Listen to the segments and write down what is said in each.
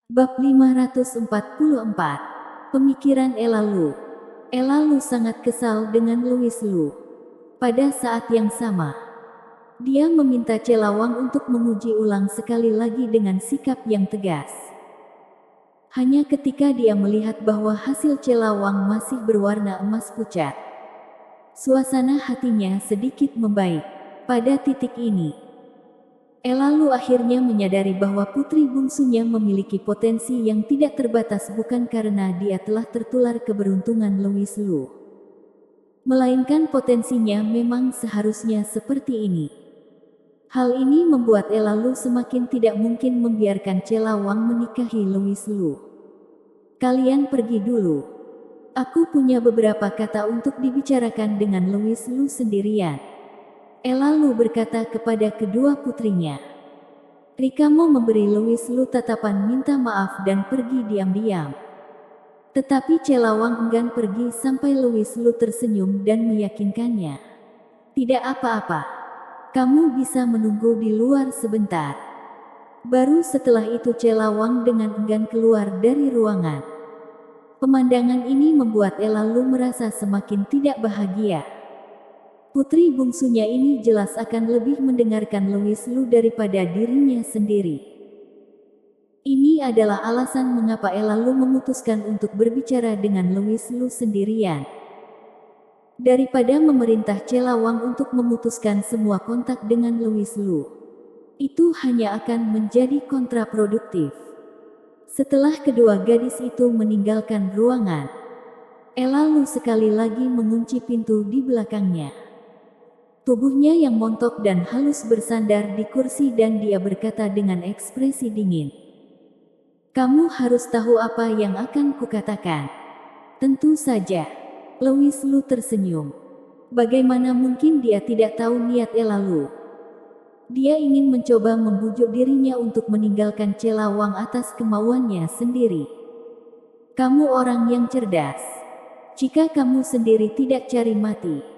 Bab 544. Pemikiran Ella Lu. Ella Lu sangat kesal dengan Louis Lu. Pada saat yang sama, dia meminta Celawang untuk menguji ulang sekali lagi dengan sikap yang tegas. Hanya ketika dia melihat bahwa hasil Celawang masih berwarna emas pucat, suasana hatinya sedikit membaik. Pada titik ini, Ella Lu akhirnya menyadari bahwa putri bungsunya memiliki potensi yang tidak terbatas bukan karena dia telah tertular keberuntungan Louis Lu, melainkan potensinya memang seharusnya seperti ini. Hal ini membuat Ella Lu semakin tidak mungkin membiarkan Celawang menikahi Louis Lu. Kalian pergi dulu. Aku punya beberapa kata untuk dibicarakan dengan Louis Lu sendirian. Ella Lu berkata kepada kedua putrinya. Rika mau memberi Louis Lu tatapan minta maaf dan pergi diam-diam. Tetapi Celawang enggan pergi sampai Louis Lu tersenyum dan meyakinkannya. Tidak apa-apa. Kamu bisa menunggu di luar sebentar. Baru setelah itu Celawang dengan enggan keluar dari ruangan. Pemandangan ini membuat Ella Lu merasa semakin tidak bahagia. Putri bungsunya ini jelas akan lebih mendengarkan Louis Lu daripada dirinya sendiri. Ini adalah alasan mengapa Ella Lu memutuskan untuk berbicara dengan Louis Lu sendirian. Daripada memerintah Celawang untuk memutuskan semua kontak dengan Louis Lu. Itu hanya akan menjadi kontraproduktif. Setelah kedua gadis itu meninggalkan ruangan, Ella Lu sekali lagi mengunci pintu di belakangnya. Tubuhnya yang montok dan halus bersandar di kursi dan dia berkata dengan ekspresi dingin. Kamu harus tahu apa yang akan kukatakan. Tentu saja. Louis Lu tersenyum. Bagaimana mungkin dia tidak tahu niat Ella Lu? Dia ingin mencoba membujuk dirinya untuk meninggalkan Celawang atas kemauannya sendiri. Kamu orang yang cerdas. Jika kamu sendiri tidak cari mati,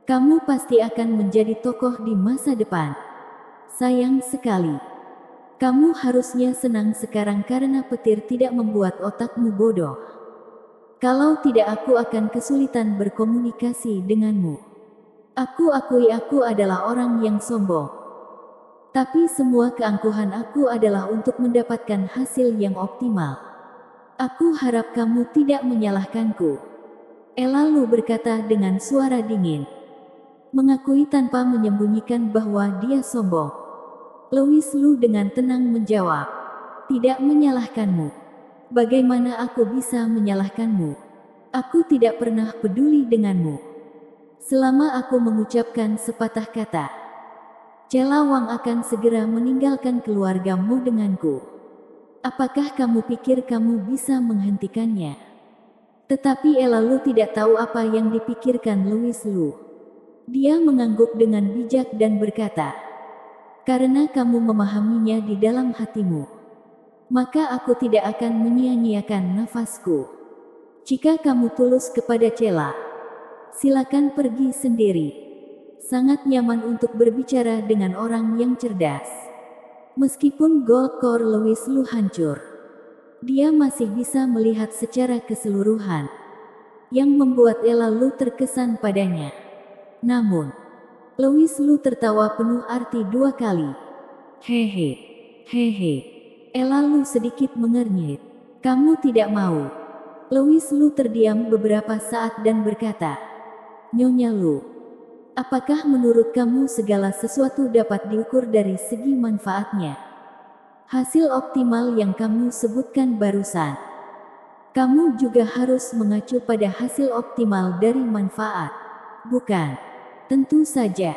kamu pasti akan menjadi tokoh di masa depan. Sayang sekali. Kamu harusnya senang sekarang karena petir tidak membuat otakmu bodoh. Kalau tidak aku akan kesulitan berkomunikasi denganmu. Aku akui aku adalah orang yang sombong. Tapi semua keangkuhan aku adalah untuk mendapatkan hasil yang optimal. Aku harap kamu tidak menyalahkanku. Ella Lu berkata dengan suara dingin. Mengakui tanpa menyembunyikan bahwa dia sombong. Louis Lu dengan tenang menjawab. Tidak menyalahkanmu. Bagaimana aku bisa menyalahkanmu? Aku tidak pernah peduli denganmu. Selama aku mengucapkan sepatah kata, Celawang akan segera meninggalkan keluargamu denganku. Apakah kamu pikir kamu bisa menghentikannya? Tetapi Ella Lu tidak tahu apa yang dipikirkan Louis Lu. Dia mengangguk dengan bijak dan berkata, karena kamu memahaminya di dalam hatimu, maka aku tidak akan menyia-nyiakan nafasku. Jika kamu tulus kepada Cela, silakan pergi sendiri. Sangat nyaman untuk berbicara dengan orang yang cerdas. Meskipun gold core Louis Lu hancur, dia masih bisa melihat secara keseluruhan, yang membuat Ella Lu terkesan padanya. Namun, Louis Lu tertawa penuh arti dua kali. Hehe, hehe. Ella Lu sedikit mengernyit. Kamu tidak mau. Louis Lu terdiam beberapa saat dan berkata, Nyonya Lu, apakah menurut kamu segala sesuatu dapat diukur dari segi manfaatnya? Hasil optimal yang kamu sebutkan barusan. Kamu juga harus mengacu pada hasil optimal dari manfaat. Bukan? Tentu saja.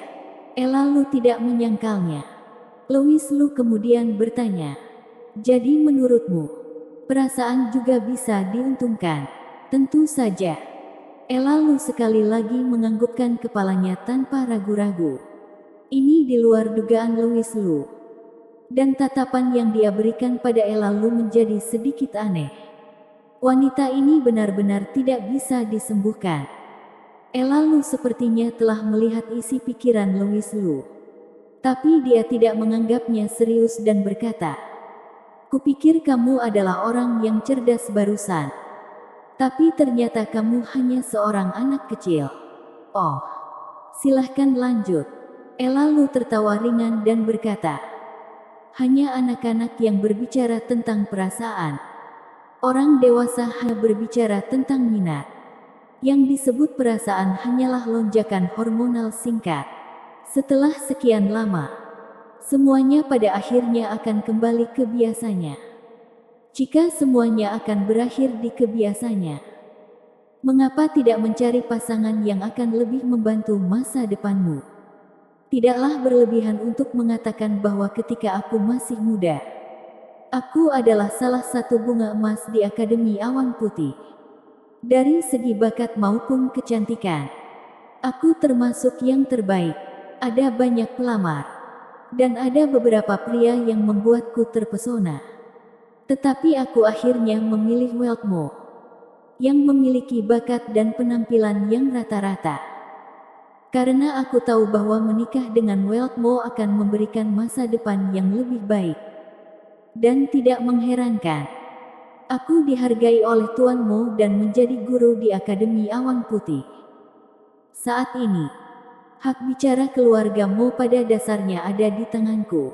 Ella Lu tidak menyangkalnya. Louis Lu kemudian bertanya. Jadi menurutmu, perasaan juga bisa diuntungkan? Tentu saja. Ella Lu sekali lagi menganggukkan kepalanya tanpa ragu-ragu. Ini di luar dugaan Louis Lu. Dan tatapan yang dia berikan pada Ella Lu menjadi sedikit aneh. Wanita ini benar-benar tidak bisa disembuhkan. Ella Lu sepertinya telah melihat isi pikiran Louis Lu. Tapi dia tidak menganggapnya serius dan berkata, Kupikir kamu adalah orang yang cerdas barusan. Tapi ternyata kamu hanya seorang anak kecil. Oh, silahkan lanjut. Ella Lu tertawa ringan dan berkata, hanya anak-anak yang berbicara tentang perasaan. Orang dewasa hanya berbicara tentang minat. Yang disebut perasaan hanyalah lonjakan hormonal singkat. Setelah sekian lama, semuanya pada akhirnya akan kembali ke biasanya. Jika semuanya akan berakhir di kebiasanya, mengapa tidak mencari pasangan yang akan lebih membantu masa depanmu? Tidaklah berlebihan untuk mengatakan bahwa ketika aku masih muda, aku adalah salah satu bunga emas di Akademi Awan Putih. Dari segi bakat maupun kecantikan, aku termasuk yang terbaik. Ada banyak pelamar, dan ada beberapa pria yang membuatku terpesona. Tetapi aku akhirnya memilih Weltmo, yang memiliki bakat dan penampilan yang rata-rata. Karena aku tahu bahwa menikah dengan Weltmo akan memberikan masa depan yang lebih baik. Dan tidak mengherankan, aku dihargai oleh Tuan Mo dan menjadi guru di Akademi Awan Putih. Saat ini, hak bicara keluarga Mo pada dasarnya ada di tanganku.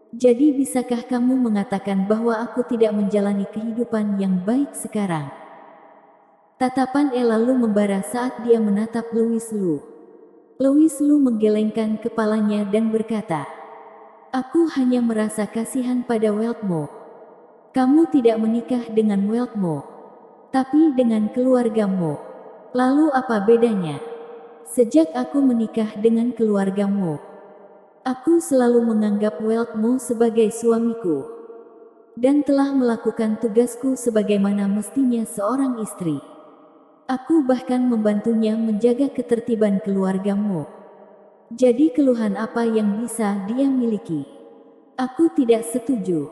Jadi bisakah kamu mengatakan bahwa aku tidak menjalani kehidupan yang baik sekarang? Tatapan Ella Lu membara saat dia menatap Louis Lu. Louis Lu menggelengkan kepalanya dan berkata, aku hanya merasa kasihan pada Weltmo. Kamu tidak menikah dengan Weltmo, tapi dengan keluargamu. Lalu apa bedanya? Sejak aku menikah dengan keluargamu, aku selalu menganggap Weltmo sebagai suamiku, dan telah melakukan tugasku sebagaimana mestinya seorang istri. Aku bahkan membantunya menjaga ketertiban keluargamu. Jadi keluhan apa yang bisa dia miliki? Aku tidak setuju.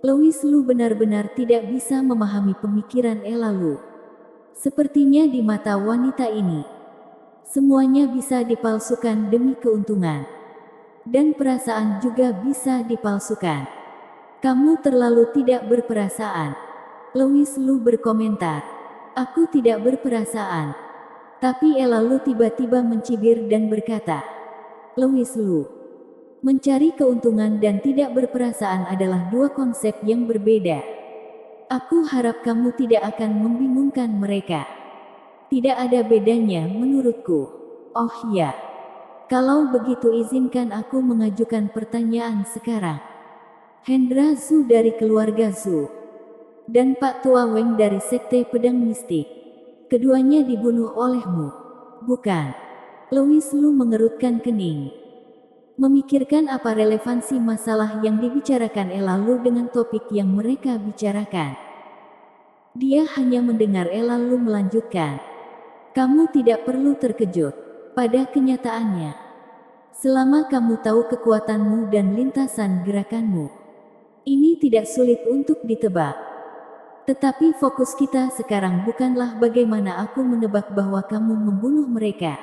Louis Lu benar-benar tidak bisa memahami pemikiran Ella Lu. Sepertinya di mata wanita ini, semuanya bisa dipalsukan demi keuntungan. Dan perasaan juga bisa dipalsukan. Kamu terlalu tidak berperasaan. Louis Lu berkomentar. Aku tidak berperasaan. Tapi Ella Lu tiba-tiba mencibir dan berkata, Louis Lu, mencari keuntungan dan tidak berperasaan adalah dua konsep yang berbeda. Aku harap kamu tidak akan membingungkan mereka. Tidak ada bedanya menurutku. Oh ya, kalau begitu izinkan aku mengajukan pertanyaan sekarang. Hendra Zhu dari keluarga Zhu, dan Pak Tua Weng dari Sekte Pedang Mistik. Keduanya dibunuh olehmu, bukan? Louis Lu mengerutkan kening. Memikirkan apa relevansi masalah yang dibicarakan Ella Lu dengan topik yang mereka bicarakan. Dia hanya mendengar Ella Lu melanjutkan. Kamu tidak perlu terkejut. Pada kenyataannya, selama kamu tahu kekuatanmu dan lintasan gerakanmu, ini tidak sulit untuk ditebak. Tetapi fokus kita sekarang bukanlah bagaimana aku menebak bahwa kamu membunuh mereka.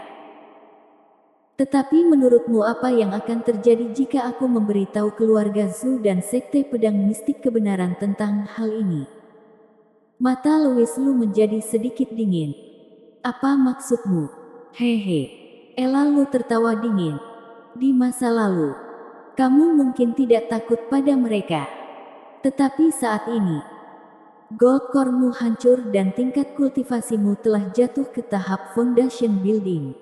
Tetapi menurutmu apa yang akan terjadi jika aku memberitahu keluarga Zhu dan Sekte Pedang Mistik kebenaran tentang hal ini? Mata Louis Lu menjadi sedikit dingin. Apa maksudmu? Hehe. Ella Lu tertawa dingin. Di masa lalu, kamu mungkin tidak takut pada mereka. Tetapi saat ini, gold core-mu hancur dan tingkat kultivasimu telah jatuh ke tahap foundation building.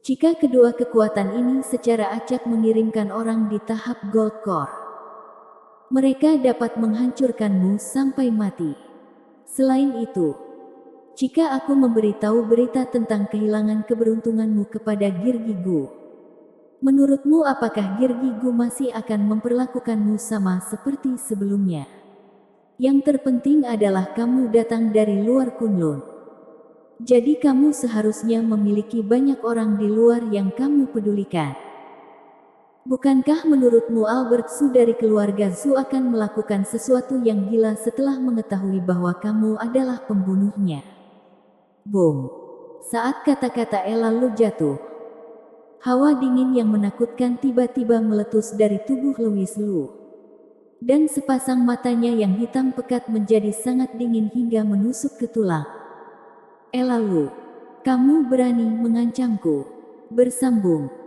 Jika kedua kekuatan ini secara acak mengirimkan orang di tahap gold core, mereka dapat menghancurkanmu sampai mati. Selain itu, jika aku memberitahu berita tentang kehilangan keberuntunganmu kepada Girgigu, menurutmu apakah Girgigu masih akan memperlakukanmu sama seperti sebelumnya? Yang terpenting adalah kamu datang dari luar Kunlun. Jadi kamu seharusnya memiliki banyak orang di luar yang kamu pedulikan. Bukankah menurutmu Albert Zhu dari keluarga Zhu akan melakukan sesuatu yang gila setelah mengetahui bahwa kamu adalah pembunuhnya? Boom! Saat kata-kata Ella Lu jatuh, hawa dingin yang menakutkan tiba-tiba meletus dari tubuh Louis Lu. Dan sepasang matanya yang hitam pekat menjadi sangat dingin hingga menusuk ke tulang. Lalu, kamu berani mengancamku? Bersambung.